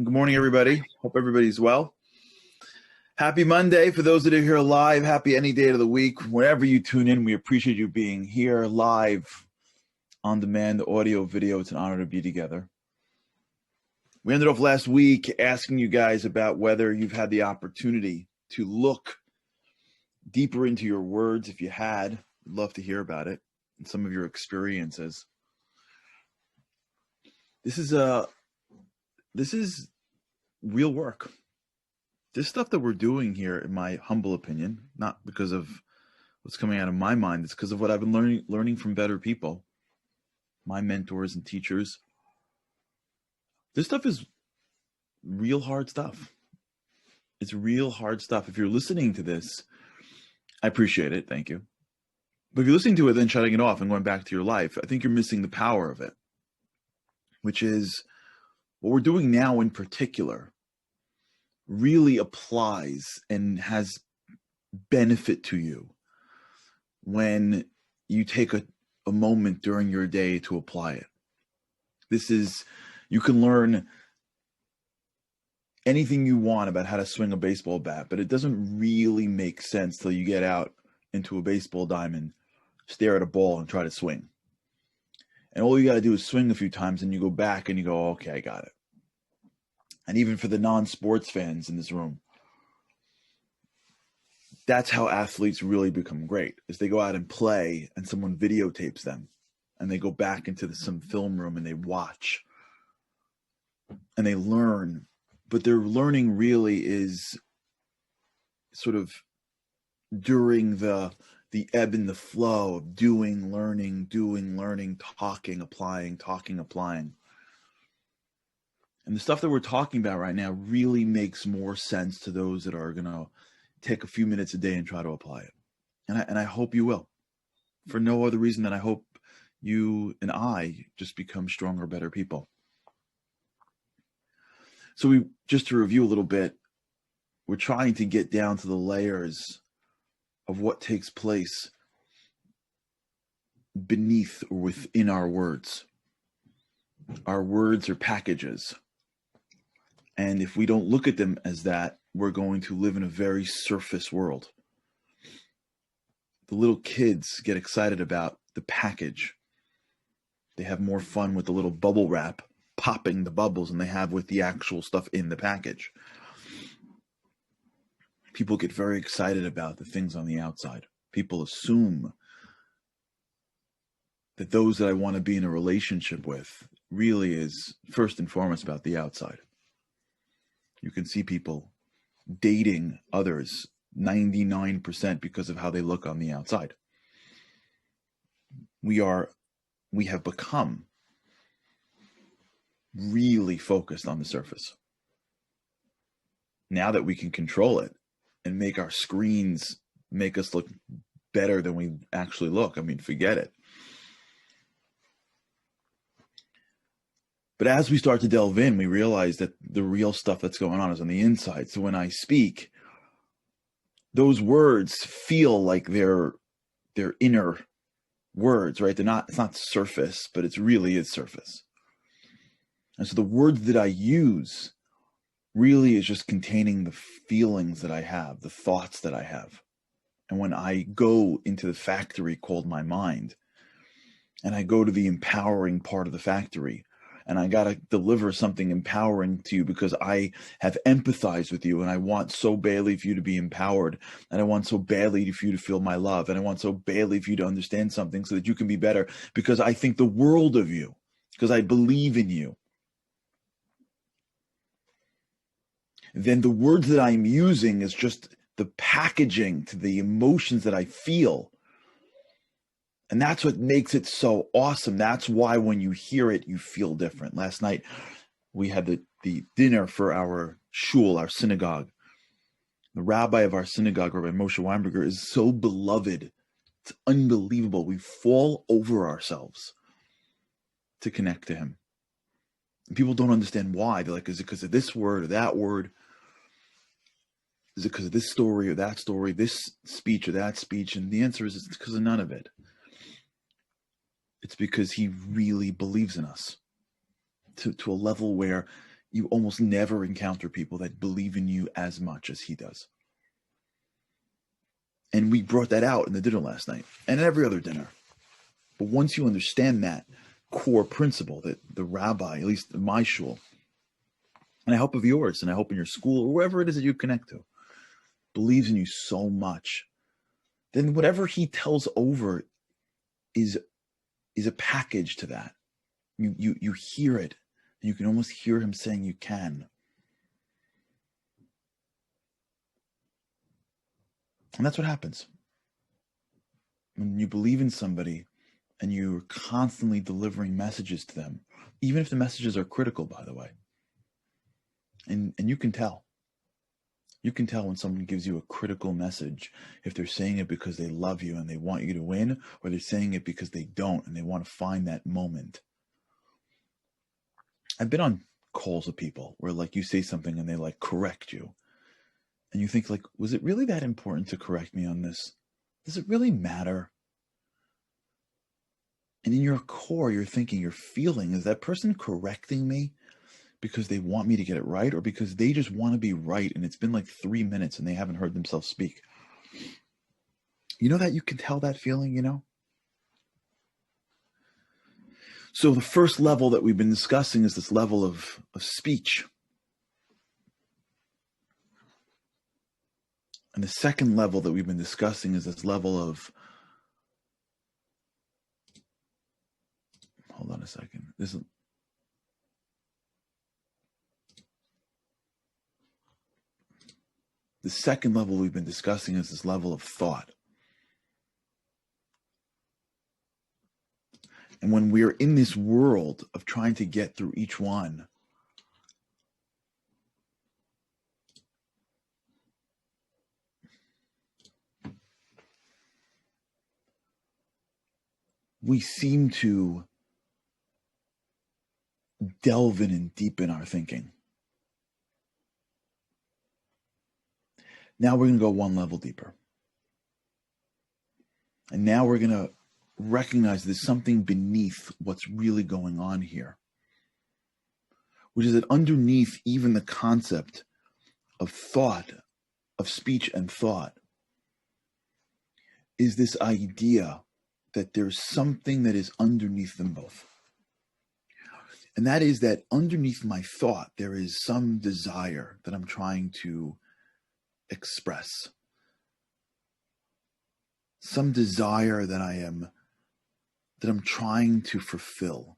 Good morning, everybody. Hope everybody's well. Happy Monday. For those that are here live, happy any day of the week. Whenever you tune in, we appreciate you being here live, on demand, audio, video. It's an honor to be together. We ended off last week asking you guys about whether you've had the opportunity to look deeper into your words. If you had, we'd love to hear about it and some of your experiences. This is real work. This stuff that we're doing here, in my humble opinion, not because of what's coming out of my mind, it's because of what I've been learning from better people, my mentors and teachers. This stuff is real hard stuff. It's real hard stuff. If you're listening to this, I appreciate it. Thank you. But if you're listening to it, then shutting it off and going back to your life, I think you're missing the power of it, which is what we're doing now in particular really applies and has benefit to you when you take a moment during your day to apply it. You can learn anything you want about how to swing a baseball bat, but it doesn't really make sense till you get out into a baseball diamond, stare at a ball and try to swing. And all you got to do is swing a few times and you go back and you go, okay, I got it. And even for the non-sports fans in this room, that's how athletes really become great, is they go out and play and someone videotapes them and they go back into some film room and they watch and they learn. But their learning really is sort of during the ebb and the flow of doing, learning, talking, applying. And the stuff that we're talking about right now really makes more sense to those that are going to take a few minutes a day and try to apply it. And I hope you will, for no other reason than I hope you and I just become stronger, better people. So just to review a little bit, we're trying to get down to the layers of what takes place beneath or within our words. Our words are packages. And if we don't look at them as that, we're going to live in a very surface world. The little kids get excited about the package. They have more fun with the little bubble wrap, popping the bubbles, than they have with the actual stuff in the package. People get very excited about the things on the outside. People assume that those that I want to be in a relationship with really is first and foremost about the outside. You can see people dating others 99% because of how they look on the outside. We have become really focused on the surface. Now that we can control it and make our screens make us look better than we actually look, I mean, forget it. But as we start to delve in, we realize that the real stuff that's going on is on the inside. So when I speak, those words feel like they're inner words, right? It's not surface, but it really is surface. And so the words that I use really is just containing the feelings that I have, the thoughts that I have. And when I go into the factory called my mind, and I go to the empowering part of the factory, and I got to deliver something empowering to you because I have empathized with you and I want so badly for you to be empowered, and I want so badly for you to feel my love, and I want so badly for you to understand something so that you can be better because I think the world of you, because I believe in you. Then the words that I'm using is just the packaging to the emotions that I feel. And that's what makes it so awesome. That's why when you hear it, you feel different. Last night, we had the dinner for our shul, our synagogue. The rabbi of our synagogue, Rabbi Moshe Weinberger, is so beloved. It's unbelievable. We fall over ourselves to connect to him. And people don't understand why. They're like, is it because of this word or that word? Is it because of this story or that story, this speech or that speech? And the answer is it's because of none of it. It's because he really believes in us to a level where you almost never encounter people that believe in you as much as he does. And we brought that out in the dinner last night and every other dinner. But once you understand that core principle that the rabbi, at least in my shul, and I hope of yours, and I hope in your school or wherever it is that you connect to, believes in you so much, then whatever he tells over is a package to that. You hear it, and you can almost hear him saying you can. And that's what happens. When you believe in somebody and you're constantly delivering messages to them, even if the messages are critical, by the way. And you can tell. You can tell when someone gives you a critical message, if they're saying it because they love you and they want you to win, or they're saying it because they don't and they want to find that moment. I've been on calls with people where like you say something and they like correct you. And you think like, was it really that important to correct me on this? Does it really matter? And in your core, you're thinking, you're feeling, is that person correcting me because they want me to get it right, or because they just want to be right and it's been like 3 minutes and they haven't heard themselves speak? You know that you can tell that feeling, you know? So the first level that we've been discussing is this level of speech. And the second level that we've been discussing is this level of, hold on a second. The second level we've been discussing is this level of thought. And when we're in this world of trying to get through each one, we seem to delve in and deepen our thinking. Now we're going to go one level deeper. And now we're going to recognize there's something beneath what's really going on here, which is that underneath even the concept of thought, of speech and thought, is this idea that there's something that is underneath them both. And that is that underneath my thought, there is some desire that I'm trying to express. Some desire that I'm trying to fulfill.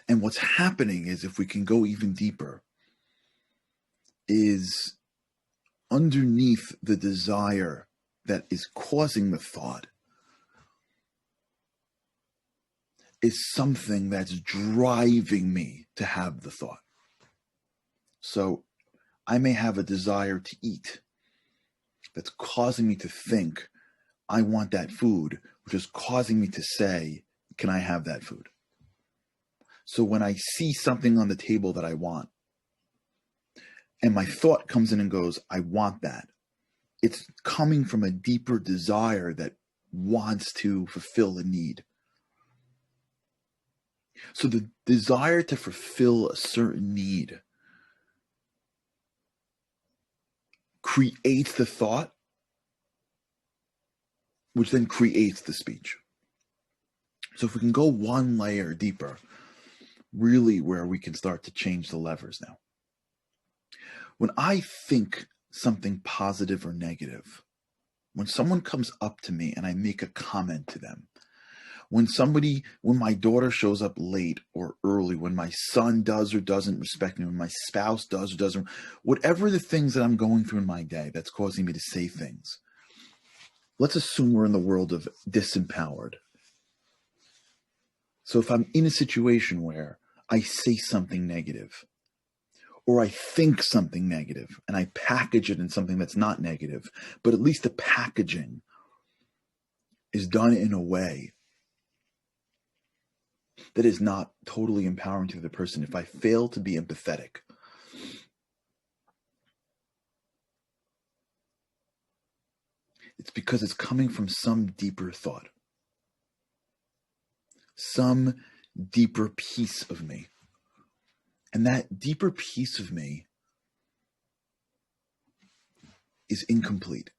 And what's happening is, if we can go even deeper, is underneath the desire that is causing the thought is something that's driving me to have the thought. So I may have a desire to eat that's causing me to think, I want that food, which is causing me to say, can I have that food? So when I see something on the table that I want, and my thought comes in and goes, I want that, it's coming from a deeper desire that wants to fulfill a need. So the desire to fulfill a certain need creates the thought, which then creates the speech. So if we can go one layer deeper, really where we can start to change the levers now. When I think something positive or negative, when someone comes up to me and I make a comment to them, when my daughter shows up late or early, when my son does or doesn't respect me, when my spouse does or doesn't, whatever the things that I'm going through in my day that's causing me to say things, let's assume we're in the world of disempowered. So if I'm in a situation where I say something negative, or I think something negative, and I package it in something that's not negative, but at least the packaging is done in a way that is not totally empowering to the person. If I fail to be empathetic, it's because it's coming from some deeper thought, some deeper piece of me, And that deeper piece of me is incomplete.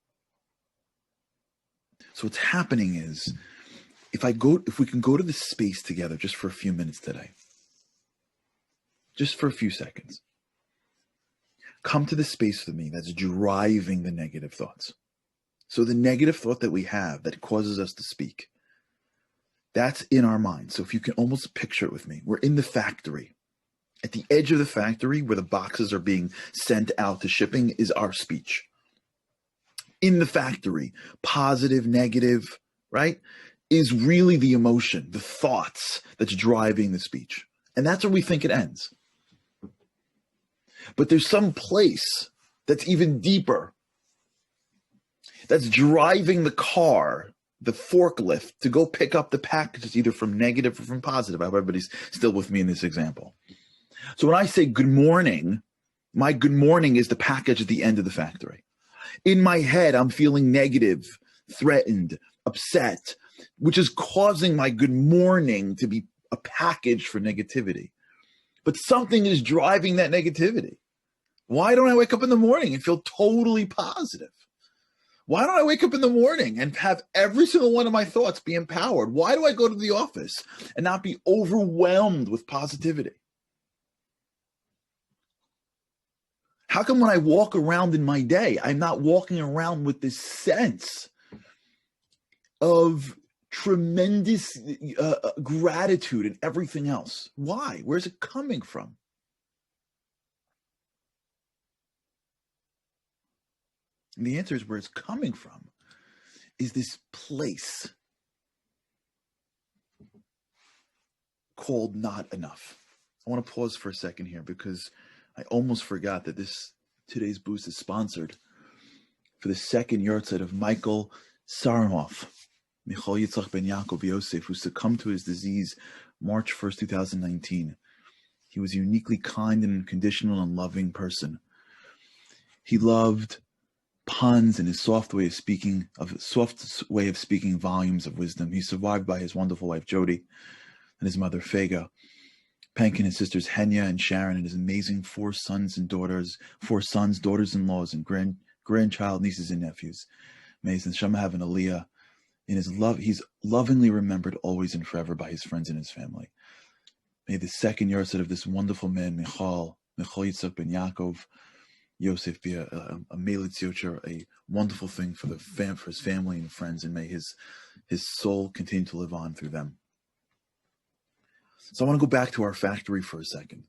So what's happening is, if we can go to this space together just for a few minutes today, just for a few seconds, come to the space with me that's driving the negative thoughts. So the negative thought that we have that causes us to speak, that's in our mind. So if you can almost picture it with me, we're in the factory. At the edge of the factory where the boxes are being sent out to shipping is our speech. In the factory, positive, negative, right, is really the emotion, the thoughts that's driving the speech. And that's where we think it ends. But there's some place that's even deeper, that's driving the car, the forklift, to go pick up the packages, either from negative or from positive. I hope everybody's still with me in this example. So when I say good morning, my good morning is the package at the end of the factory. In my head, I'm feeling negative, threatened, upset, which is causing my good morning to be a package for negativity. But something is driving that negativity. Why don't I wake up in the morning and feel totally positive? Why don't I wake up in the morning and have every single one of my thoughts be empowered? Why do I go to the office and not be overwhelmed with positivity? How come when I walk around in my day, I'm not walking around with this sense of tremendous gratitude and everything else? Why? Where's it coming from? And the answer is, where it's coming from is this place called not enough. I want to pause for a second here because I almost forgot that today's boost is sponsored for the second yahrzeit of Michael Saronov, Michal Yitzchak ben Yaakov Yosef, who succumbed to his disease March 1st, 2019. He was a uniquely kind and unconditional and loving person. He loved puns and his soft way of speaking volumes of wisdom. He's survived by his wonderful wife Jody and his mother Fega, Penk and his sisters Henya and Sharon, and his amazing four sons, daughters-in-laws, and grandchild, nieces and nephews. May his neshama have an aliyah. In his love, he's lovingly remembered always and forever by his friends and his family. May the second yahrzeit of this wonderful man, Michal Yitzchak ben Yaakov Yosef, be a melitz yocher, a wonderful thing for his family and friends, and may his soul continue to live on through them. So I want to go back to our factory for a second.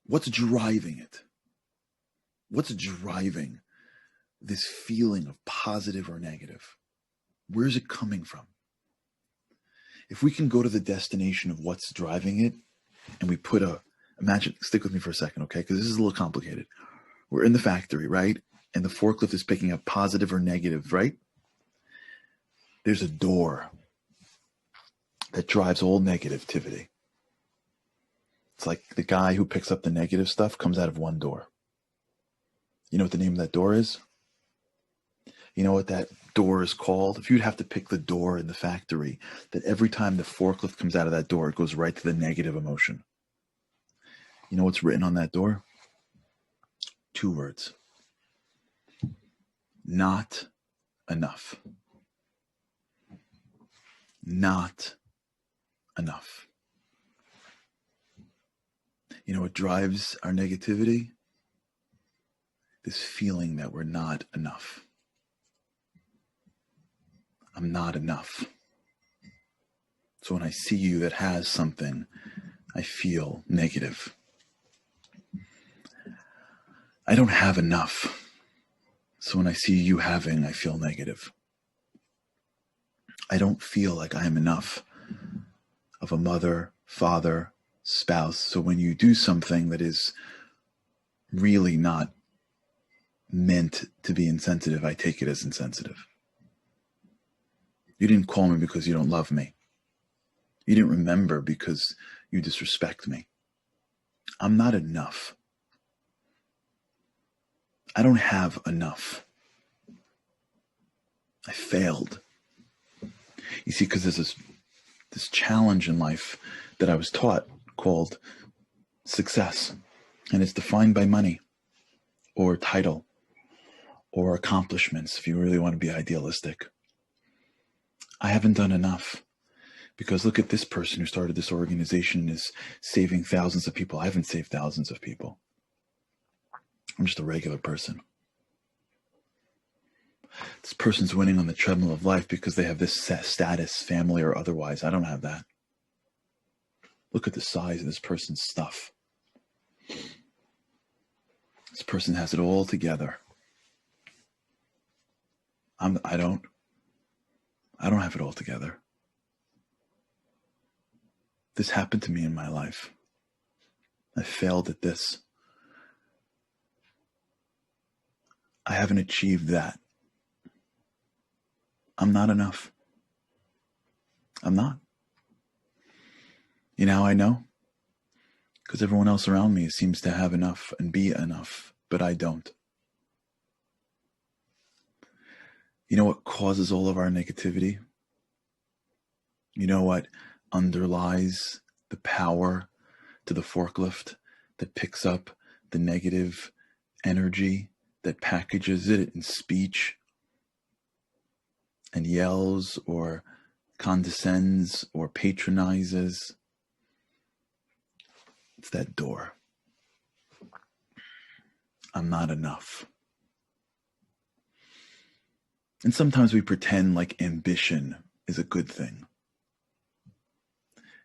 What's driving it? What's driving this feeling of positive or negative? Where's it coming from? If we can go to the destination of what's driving it, and we put imagine, stick with me for a second, okay? Because this is a little complicated. We're in the factory, right? And the forklift is picking up positive or negative, right? There's a door that drives all negativity. It's like the guy who picks up the negative stuff comes out of one door. You know what the name of that door is? You know what that door is called? If you'd have to pick the door in the factory, that every time the forklift comes out of that door, it goes right to the negative emotion. You know what's written on that door? 2 words. Not enough. Not enough. You know what drives our negativity? This feeling that we're not enough. I'm not enough. So when I see you that has something, I feel negative. I don't have enough. So when I see you having, I feel negative. I don't feel like I am enough of a mother, father, spouse. So when you do something that is really not meant to be insensitive, I take it as insensitive. You didn't call me because you don't love me. You didn't remember because you disrespect me. I'm not enough. I don't have enough. I failed. You see, because there's this challenge in life that I was taught called success, and it's defined by money or title or accomplishments, if you really want to be idealistic. I haven't done enough, because look at this person who started this organization and is saving thousands of people. I haven't saved thousands of people. I'm just a regular person. This person's winning on the treadmill of life because they have this status, family or otherwise. I don't have that. Look at the size of this person's stuff. This person has it all together. I don't have it all together. This happened to me in my life. I failed at this. I haven't achieved that. I'm not enough. I'm not. You know how I know? Because everyone else around me seems to have enough and be enough, but I don't. You know what causes all of our negativity? You know what underlies the power to the forklift that picks up the negative energy, that packages it in speech and yells or condescends or patronizes? It's that door. I'm not enough. And sometimes we pretend like ambition is a good thing.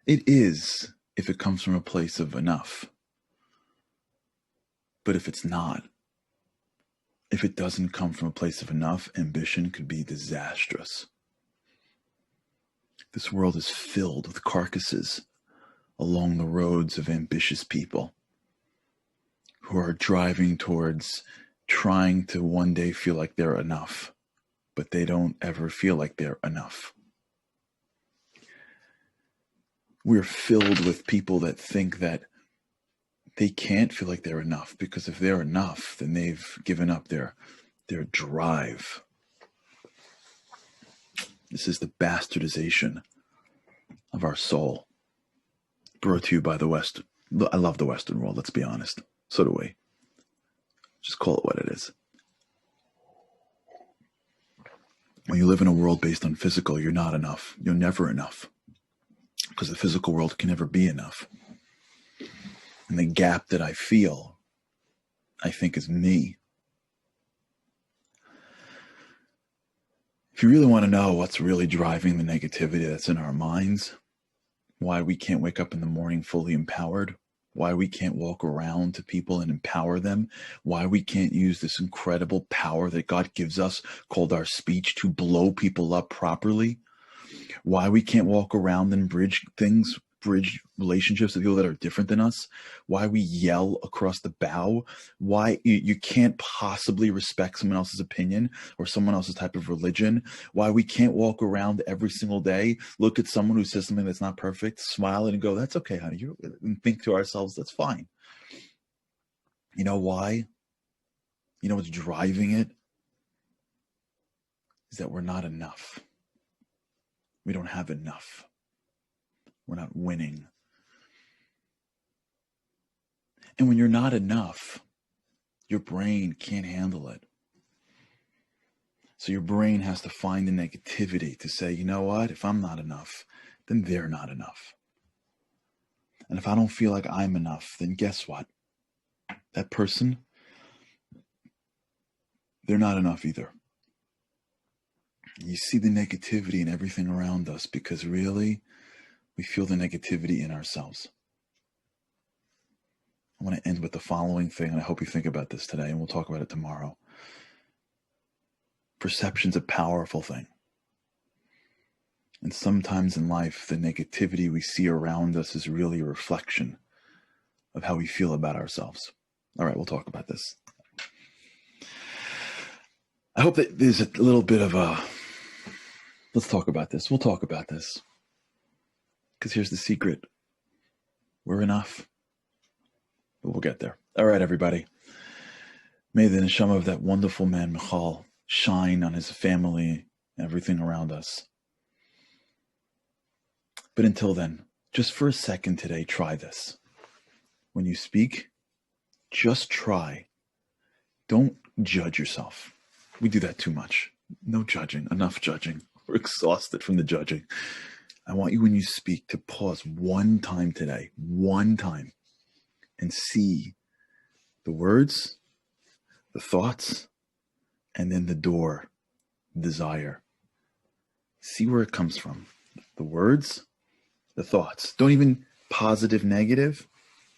It is if it comes from a place of enough. But if it's not, if it doesn't come from a place of enough, ambition could be disastrous. This world is filled with carcasses along the roads of ambitious people who are driving towards trying to one day feel like they're enough, but they don't ever feel like they're enough. We're filled with people that think that they can't feel like they're enough, because if they're enough, then they've given up their drive. This is the bastardization of our soul, brought to you by the West. I love the Western world, let's be honest. So do we. Just call it what it is. When you live in a world based on physical, you're not enough. You're never enough, because the physical world can never be enough. And the gap that I feel, I think, is me. If you really want to know what's really driving the negativity that's in our minds, why we can't wake up in the morning fully empowered, why we can't walk around to people and empower them, why we can't use this incredible power that God gives us called our speech to blow people up properly, why we can't walk around and bridge relationships with people that are different than us, why we yell across the bow, why you can't possibly respect someone else's opinion or someone else's type of religion, why we can't walk around every single day, look at someone who says something that's not perfect, smile and go, that's okay, honey, and think to ourselves, that's fine. You know why? You know what's driving it? Is that we're not enough. We don't have enough. We're not winning. And when you're not enough, your brain can't handle it. So your brain has to find the negativity to say, you know what? If I'm not enough, then they're not enough. And if I don't feel like I'm enough, then guess what? That person, they're not enough either. You see the negativity in everything around us because really, we feel the negativity in ourselves. I want to end with the following thing, and I hope you think about this today, and we'll talk about it tomorrow. Perception's a powerful thing. And sometimes in life, the negativity we see around us is really a reflection of how we feel about ourselves. All right, we'll talk about this. I hope that there's a little bit of a, let's talk about this. We'll talk about this. Because here's the secret. We're enough. But we'll get there. All right, everybody. May the neshama of that wonderful man, Michal, shine on his family and everything around us. But until then, just for a second today, try this. When you speak, just try. Don't judge yourself. We do that too much. No judging, enough judging. We're exhausted from the judging. I want you, when you speak, to pause one time today, one time, and see the words, the thoughts, and then the door, desire. See where it comes from. The words, the thoughts. Don't even positive, negative,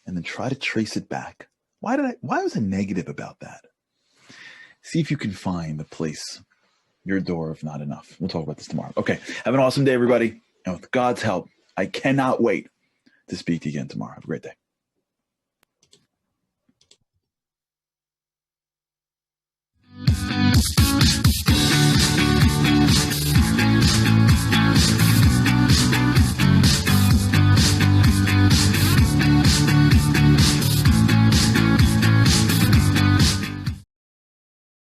and then try to trace it back. Why was I negative about that? See if you can find the place, your door of not enough. We'll talk about this tomorrow. Okay. Have an awesome day, everybody. And with God's help, I cannot wait to speak to you again tomorrow. Have a great day.